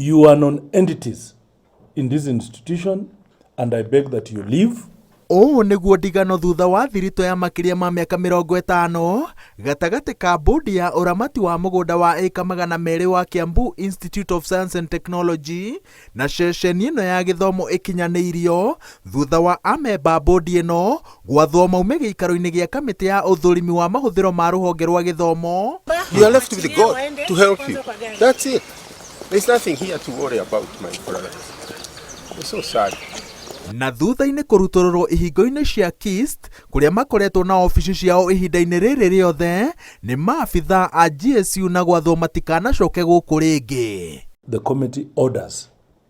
You are non-entities in this institution and I beg that you leave. Ũũ nĩguo ndigano thutha wa thirito ya makĩria ma mĩaka 50 gatagatĩ ka Mbũndi ya ũramati wa mũgũnda wa ĩka 200 wa Kiambu Institute of Science and Technology na ceceni ĩno ya gĩthomo ĩkinyanĩirio thutha wa amemba Mbũndi ĩno gwathwo maume gĩikaro-inĩ gĩa kamĩtĩ ya ũthũrimi wa mahũthĩro ma rũhonge rwa gĩthomo. You are left with God to help you. That's it. There's nothing here to worry about, my brother. It's so sad. Na thutha-inĩ kũrutũrũrwo ihingo-inĩ cia KIST kũrĩa makoretwo na ofici ciao ihinda-inĩ rĩrĩ rĩothe nĩ maabitha a GSU na gwathwo matikanacoke gũkũ rĩngĩ. The committee orders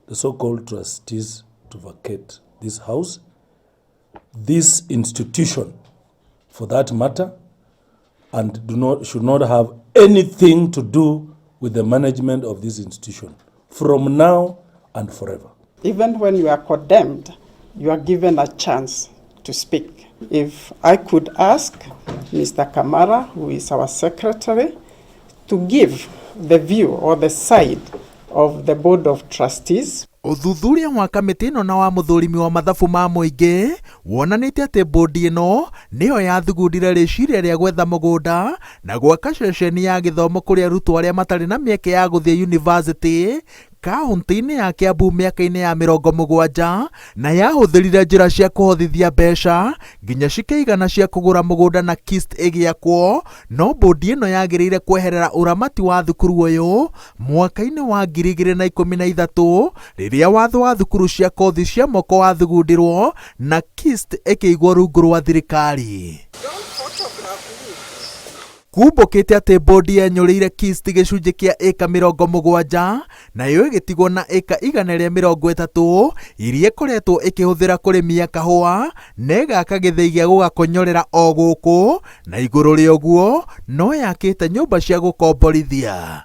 the so-called trustees to vacate this house, this institution for that matter, and should not have anything to do with the management of this institution from now and forever. Even when you are condemned, you are given a chance to speak. If I could ask Mr. Kamara, who is our secretary, to give the view or the side of the Board of Trustees. Ũthuthuria wa kamĩtĩ ĩno na wa mũthũrimi wa mathabu ma mũingĩ wonanĩtie atĩ Mbũndi ĩno nĩyo yathugundire rĩciria rĩa gwetha mũgũnda na gwaka ceceni ya gĩthomo kũrĩ arutwo arĩa matarĩ na mĩeke ya gũthiĩ yunivasĩtĩ kaunti-inĩ ya Kiambu mĩaka-inĩ ya 70 na yahũthĩrire njĩra cia kũhothithia mbeca nginya cikeigana cia kũgũra mũgũnda na KIST ĩgĩakwo, no Mbũndi ĩno yagĩrĩire kweherera ũramati wa thukuru ũyũ mwaka-inĩ wa 2013 rĩrĩa watho wa thukuru cia kothi cia moko wathugundirwo na KIST ĩkĩigwo rungu rwa thirikari. Kumbũkĩte atĩ Mbũndi yenyũrĩire KIST gĩcunjĩ kĩa ĩka 70 nayo ĩgĩtigwo na ĩka 130 iria ĩkoretwo ĩkĩhũthĩra kũrĩmia kahũa na ĩgaka gĩthĩi gĩa gũgakonyorera o gũkũ, na igũrũ rĩa ũguo no yakĩte nyũmba cia gũkomborithia.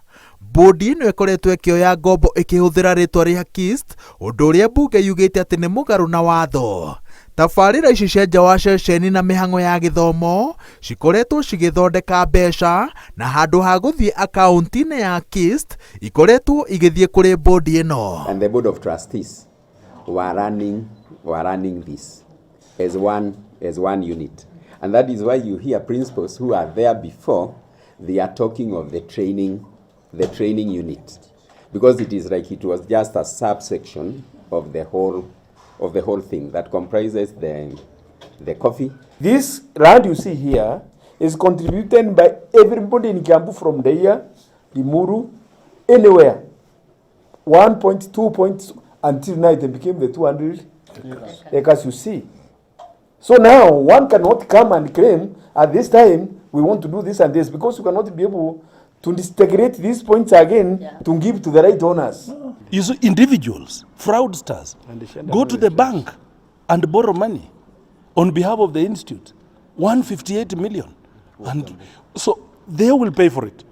Mbũndi ĩno ĩkoretwo ĩkĩoya ngombo ĩkĩhũthĩra rĩtwa rĩa KIST, ũndũ ũrĩa mbunge yugĩte atĩ nĩ mũgarũ na watho. Tabarĩra ici cia nja wa ceceni na mĩhang'o ya gĩthomo cikoretwo cigĩthondeka mbeca na handũ ha gũthiĩ akaunti-inĩ ya KIST ikoretwo igĩthiĩ kũrĩ Mbũndi ĩno. And the Board of Trustees were running this as one unit. And that is why you hear principals who are there before, they are talking of the training unit, because it is like it was just a subsection of the whole thing that comprises the coffee. This land you see here is contributed by everybody in Kiambu from there, Limuru, anywhere. 1.2 points until now it became the 200 acres you see. So now one cannot come and claim at this time we want to do this and this, because you cannot be able to integrate these points again to give to the right owners. You see, individuals, fraudsters, go to the bank and borrow money on behalf of the institute, 158 million. And so they will pay for it.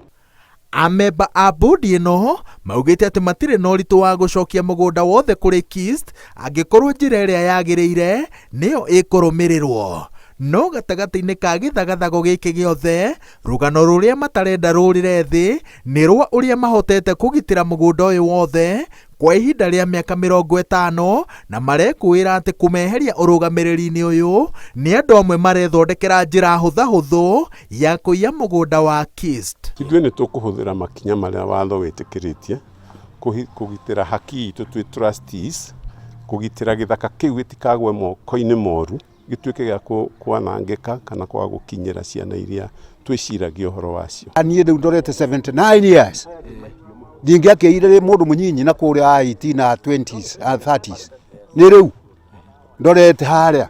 Amemba a Mbũndi ĩno maugĩte atĩ matirĩ na ũritũ wa gũcokia mũgũnda wothe kũrĩ KIST angĩkorwo njĩra ĩrĩa yagĩrĩire nĩyo ĩkũrũmĩrĩrwo. No gatagatĩ-inĩ ka gĩthagathago gĩkĩ gĩothe rũgano rũrĩa matarenda rũrĩre thĩ nĩ rwa ũrĩa mahotete kũgitĩra mũgũnda ũyũ wothe kwa ihinda rĩa mĩaka 50 na marekũĩra atĩ kũmeheria ũrũgamĩrĩri-inĩ ũyũ nĩ andũ amwe marethondekera njĩra hũthahũthũ ya kũiya mũgũnda wa KIST. Ithuĩ nĩ tũkũhũthĩra makinya marĩa watho wĩtĩkĩrĩtie kũgitĩra haki itũ twĩ trustees, kũgitĩra gĩthaka kĩu gĩtikagwe moko-inĩ moru gĩtuĩke gĩa kwanangĩka kana kwa gũkinyĩra ciana iria twĩciragia ũhoro wacio. Niĩ rĩu ndorete 79 years ndingĩakĩire mũndũ mũnyinyi na kũrĩa IT na 20s and 30s. Nĩ rĩu ndorete harĩa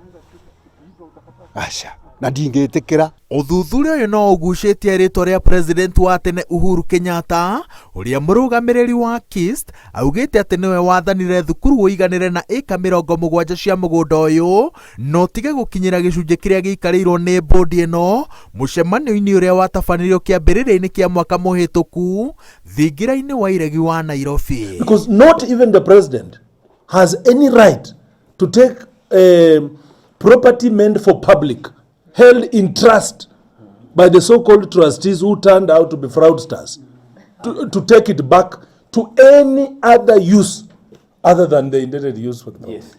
aca na ndingĩtĩkĩra. Ũthuthuria ũyũ no ũgucĩtie rĩtwa rĩa president wa tene Uhuru Kenyatta, ũrĩa mũrũgamĩrĩri wa KIST augĩte atĩ nĩwe wathanire thukuru ũiganĩre na ĩka 70 cia mũgũnda ũyũ, no tige gũkinyĩra gĩcunjĩ kĩrĩa gĩikarĩirwo nĩ Mbũndi ĩno mũcemanio-inĩ ũrĩa watabanirio kĩambĩrĩria-inĩ kĩa mwaka mũhĩtũku thingira-inĩ wa iregi wa Nairobi. Because not even the president has any right to take property meant for public, held in trust by the so-called trustees who turned out to be fraudsters, to take it back to any other use other than the intended use for the public. Yes.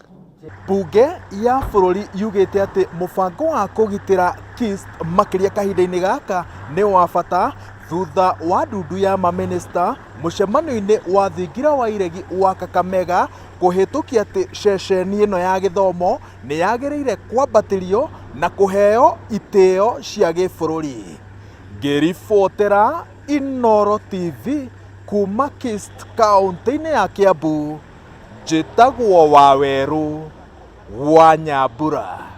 Bunge ya bũrũri yugĩte atĩ mũbango wa kũgitĩra KIST makĩria kahinda-inĩ gaka nĩ wa bata thutha wa ndundu ya mamĩnĩsta mũcemanio-inĩ wa thingira wa iregi wa Kakamega kũhĩtũkia atĩ ceceni ĩno ya gĩthomo nĩ yagĩrĩire kwambatĩrio na kũheo itĩo cia gĩbũrũri. Ngĩribotera Inooro TV kuma KIST kaunti-inĩ ya Kiambu, njĩtagwo Wawerũ wa Nyambura.